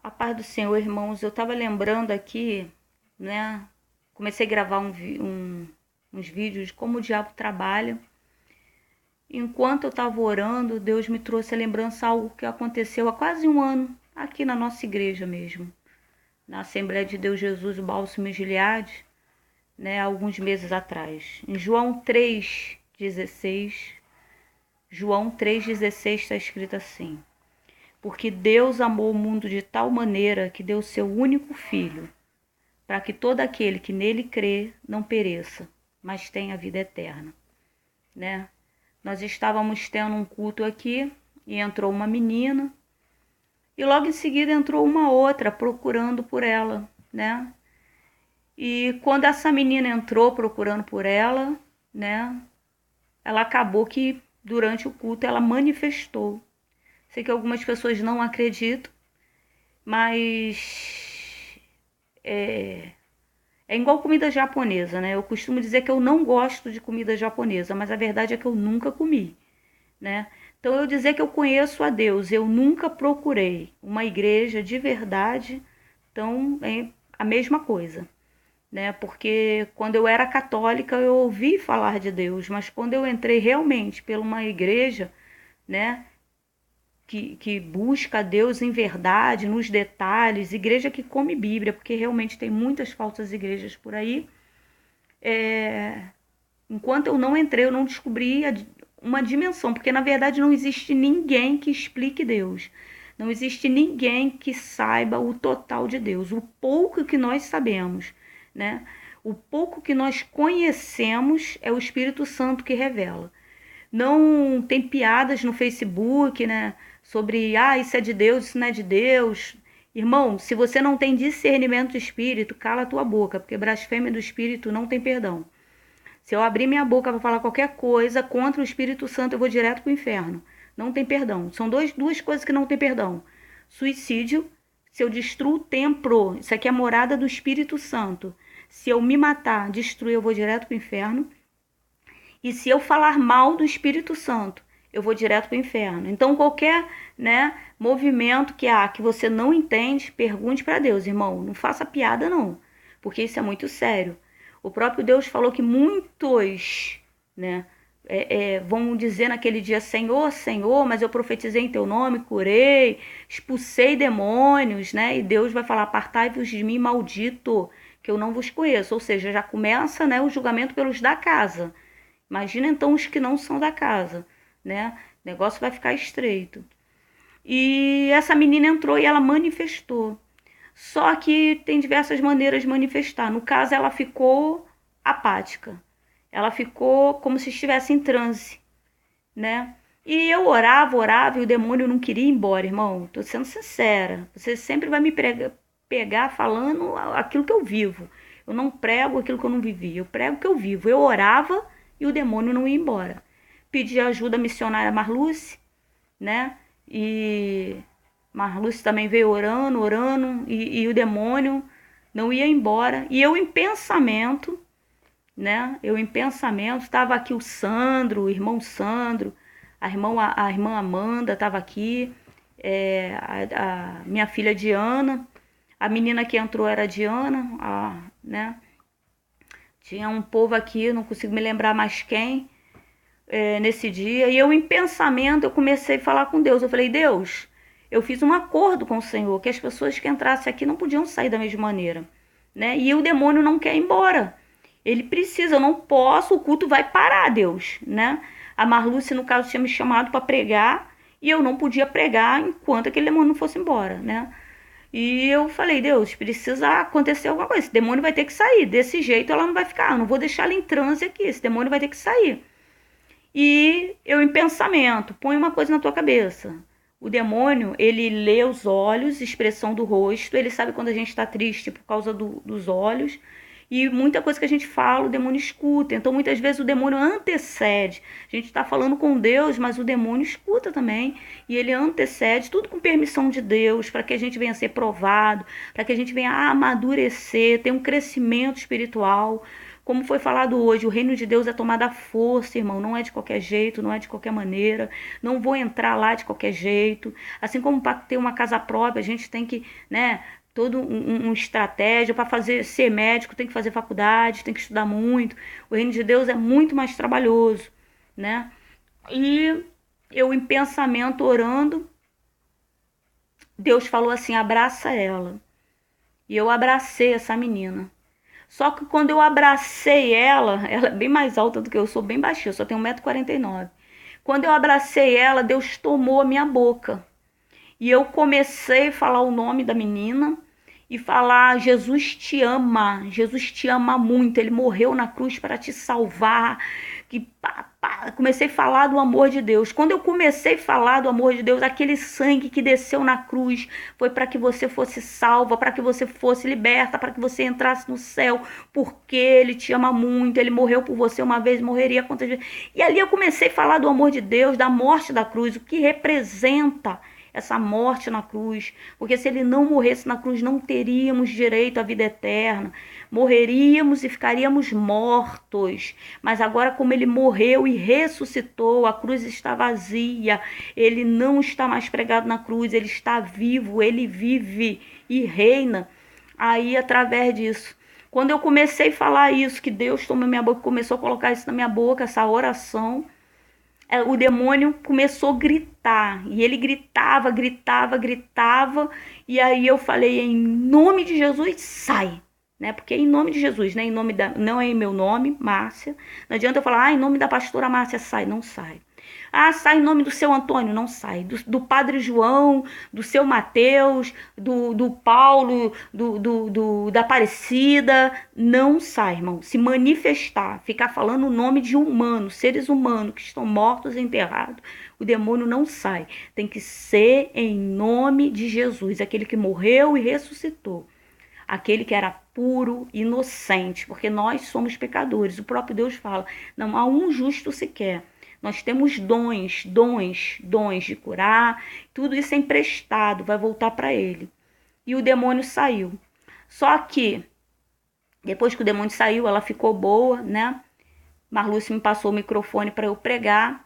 A paz do Senhor, irmãos. Eu estava lembrando aqui, né? Comecei a gravar uns vídeos de como o diabo trabalha. Enquanto eu estava orando, Deus me trouxe a lembrança algo que aconteceu há quase um ano, aqui na nossa igreja mesmo, na Assembleia de Deus Jesus, o Bálsamo e Gileade, né? Alguns meses atrás. Em João 3,16, João 3,16 está escrito assim: porque Deus amou o mundo de tal maneira que deu seu único filho, para que todo aquele que nele crê não pereça, mas tenha vida eterna, né? Nós estávamos tendo um culto aqui e entrou uma menina e logo em seguida entrou uma outra procurando por ela, né? E quando essa menina entrou procurando por ela, né? Ela acabou que durante o culto ela manifestou. Sei que algumas pessoas não acreditam, mas é igual comida japonesa, né? Eu costumo dizer que eu não gosto de comida japonesa, mas a verdade é que eu nunca comi, né? Então eu dizer que eu conheço a Deus, eu nunca procurei uma igreja de verdade, então é a mesma coisa, né? Porque quando eu era católica eu ouvi falar de Deus, mas quando eu entrei realmente por uma igreja, né? Que busca Deus em verdade, nos detalhes, igreja que come Bíblia, porque realmente tem muitas falsas igrejas por aí. Enquanto eu não entrei, eu não descobri uma dimensão, porque na verdade não existe ninguém que explique Deus. Não existe ninguém que saiba o total de Deus, o pouco que nós sabemos, né? O pouco que nós conhecemos é o Espírito Santo que revela. Não tem piadas no Facebook, né? Sobre, isso é de Deus, isso não é de Deus. Irmão, se você não tem discernimento do Espírito, cala a tua boca, porque blasfêmia do Espírito não tem perdão. Se eu abrir minha boca para falar qualquer coisa contra o Espírito Santo, eu vou direto para o inferno. Não tem perdão. São duas coisas que não tem perdão. Suicídio, se eu destruo o templo, isso aqui é a morada do Espírito Santo. Se eu me matar, destruir, eu vou direto para o inferno. E se eu falar mal do Espírito Santo, eu vou direto para o inferno. Então, qualquer, né, movimento que você não entende, pergunte para Deus, irmão. Não faça piada, não, porque isso é muito sério. O próprio Deus falou que muitos, né, vão dizer naquele dia: Senhor, Senhor, mas eu profetizei em teu nome, curei, expulsei demônios, né? E Deus vai falar: apartai-vos de mim, maldito, que eu não vos conheço. Ou seja, já começa, né, o julgamento pelos da casa. Imagina então os que não são da casa, né? O negócio vai ficar estreito. E essa menina entrou e ela manifestou. Só que tem diversas maneiras de manifestar. No caso, ela ficou apática. Ela ficou como se estivesse em transe, né? E eu orava e o demônio não queria ir embora, irmão. Tô sendo sincera. Você sempre vai me pegar falando aquilo que eu vivo. Eu não prego aquilo que eu não vivi. Eu prego o que eu vivo. Eu orava e o demônio não ia embora. Pedi ajuda à missionária Marluce, né? E Marluce também veio orando, e o demônio não ia embora. E eu em pensamento, né? Eu em pensamento, estava aqui o Sandro, o irmão Sandro, a irmã Amanda estava aqui, a minha filha Diana, a menina que entrou era a Diana, né? Tinha um povo aqui, não consigo me lembrar mais quem, nesse dia. E eu, em pensamento, eu comecei a falar com Deus. Eu falei: Deus, eu fiz um acordo com o Senhor, que as pessoas que entrassem aqui não podiam sair da mesma maneira, né? E o demônio não quer ir embora. Ele precisa, eu não posso, o culto vai parar, Deus, né? A Marluce, no caso, tinha me chamado para pregar, e eu não podia pregar enquanto aquele demônio não fosse embora, né? E eu falei: Deus, precisa acontecer alguma coisa. Esse demônio vai ter que sair. Desse jeito ela não vai ficar. Eu não vou deixar ela em transe aqui. Esse demônio vai ter que sair. E eu, em pensamento, põe uma coisa na tua cabeça. O demônio, ele lê os olhos, expressão do rosto. Ele sabe quando a gente está triste por causa dos olhos. E muita coisa que a gente fala, o demônio escuta. Então, muitas vezes, o demônio antecede. A gente está falando com Deus, mas o demônio escuta também. E ele antecede, tudo com permissão de Deus, para que a gente venha a ser provado, para que a gente venha a amadurecer, ter um crescimento espiritual. Como foi falado hoje, o reino de Deus é tomado à força, irmão. Não é de qualquer jeito, não é de qualquer maneira. Não vou entrar lá de qualquer jeito. Assim como para ter uma casa própria, a gente tem que, né, todo um estratégia para fazer ser médico, tem que fazer faculdade, tem que estudar muito. O reino de Deus é muito mais trabalhoso, né? E eu em pensamento orando, Deus falou assim: abraça ela. E eu abracei essa menina. Só que quando eu abracei ela é bem mais alta do que eu, sou bem baixinha, eu só tenho 1,49 m. Quando eu abracei ela, Deus tomou a minha boca. E eu comecei a falar o nome da menina e falar: Jesus te ama muito, ele morreu na cruz para te salvar. Comecei a falar do amor de Deus. Quando eu comecei a falar do amor de Deus, aquele sangue que desceu na cruz foi para que você fosse salva, para que você fosse liberta, para que você entrasse no céu, porque ele te ama muito, ele morreu por você uma vez, morreria quantas vezes. E ali eu comecei a falar do amor de Deus, da morte da cruz, o que representa essa morte na cruz, porque se ele não morresse na cruz, não teríamos direito à vida eterna, morreríamos e ficaríamos mortos, mas agora como ele morreu e ressuscitou, a cruz está vazia, ele não está mais pregado na cruz, ele está vivo, ele vive e reina aí através disso. Quando eu comecei a falar isso, que Deus tomou minha boca, começou a colocar isso na minha boca, essa oração, o demônio começou a gritar, e ele gritava, e aí eu falei: em nome de Jesus, sai, né? Porque é em nome de Jesus, né? Não é em meu nome, Márcia. Não adianta eu falar: em nome da pastora Márcia, sai, não sai. Sai em nome do seu Antônio, não sai. Do padre João, do seu Mateus, do Paulo, da Aparecida, não sai, irmão. Se manifestar, ficar falando o nome de humanos, seres humanos que estão mortos e enterrados, o demônio não sai. Tem que ser em nome de Jesus, aquele que morreu e ressuscitou. Aquele que era puro, inocente, porque nós somos pecadores. O próprio Deus fala: não há um justo sequer. Nós temos dons de curar, tudo isso é emprestado, vai voltar para ele. E o demônio saiu. Só que, depois que o demônio saiu, ela ficou boa, né? Marluce me passou o microfone para eu pregar.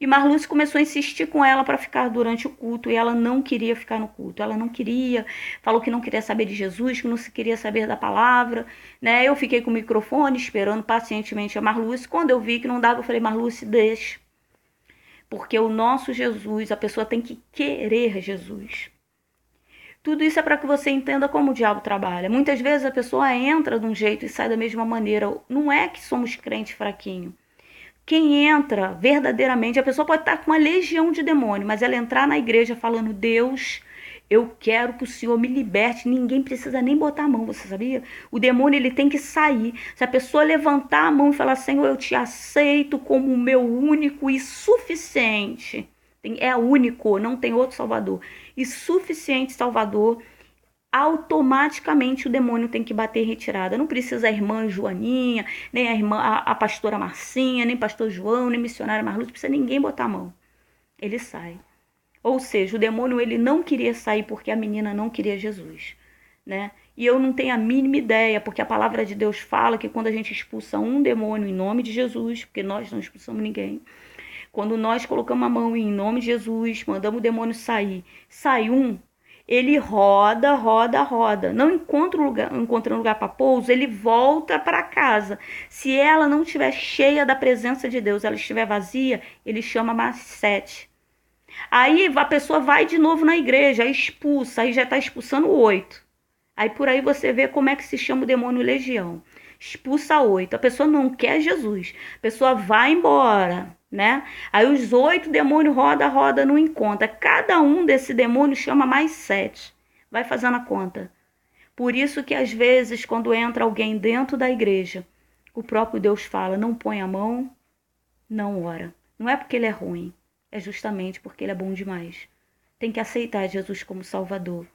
E Marluce começou a insistir com ela para ficar durante o culto, e ela não queria ficar no culto, ela não queria, falou que não queria saber de Jesus, que não se queria saber da palavra, né? Eu fiquei com o microfone esperando pacientemente a Marluce. Quando eu vi que não dava, eu falei: Marluce, deixa, porque o nosso Jesus, a pessoa tem que querer Jesus. Tudo isso é para que você entenda como o diabo trabalha. Muitas vezes a pessoa entra de um jeito e sai da mesma maneira. Não é que somos crentes fraquinhos. Quem entra verdadeiramente, a pessoa pode estar com uma legião de demônio, mas ela entrar na igreja falando: Deus, eu quero que o Senhor me liberte, ninguém precisa nem botar a mão, você sabia? O demônio, ele tem que sair. Se a pessoa levantar a mão e falar: Senhor, eu te aceito como o meu único e suficiente, é único, não tem outro Salvador, e suficiente Salvador, automaticamente o demônio tem que bater em retirada. Não precisa a irmã Joaninha, nem a pastora Marcinha, nem pastor João, nem missionária Marluz, não precisa ninguém botar a mão. Ele sai. Ou seja, o demônio, ele não queria sair porque a menina não queria Jesus, né? E eu não tenho a mínima ideia, porque a palavra de Deus fala que quando a gente expulsa um demônio em nome de Jesus, porque nós não expulsamos ninguém, quando nós colocamos a mão em nome de Jesus, mandamos o demônio sair, sai um, ele roda, não encontra um lugar para pouso, ele volta para casa. Se ela não estiver cheia da presença de Deus, ela estiver vazia, ele chama mais 7. Aí a pessoa vai de novo na igreja, expulsa, aí já está expulsando 8. Aí por aí você vê como é que se chama o demônio legião. Expulsa 8. A pessoa não quer Jesus. A pessoa vai embora, né? Aí os 8 demônios roda, não encontra. Cada um desse demônio chama mais 7. Vai fazendo a conta. Por isso que às vezes quando entra alguém dentro da igreja, o próprio Deus fala: não põe a mão, não ora. Não é porque ele é ruim, é justamente porque ele é bom demais. Tem que aceitar Jesus como Salvador.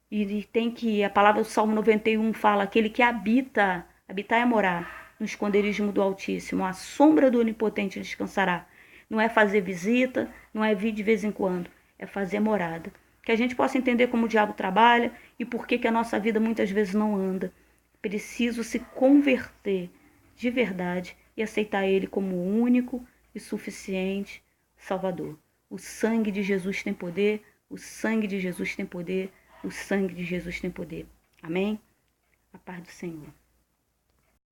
E tem que, a palavra do Salmo 91 fala: aquele que habitar é morar no esconderijo do Altíssimo, a sombra do Onipotente descansará. Não é fazer visita, não é vir de vez em quando, é fazer morada. Que a gente possa entender como o diabo trabalha e por que a nossa vida muitas vezes não anda. preciso se converter de verdade e aceitar Ele como o único e suficiente Salvador. O sangue de Jesus tem poder, o sangue de Jesus tem poder, o sangue de Jesus tem poder. Amém? A paz do Senhor.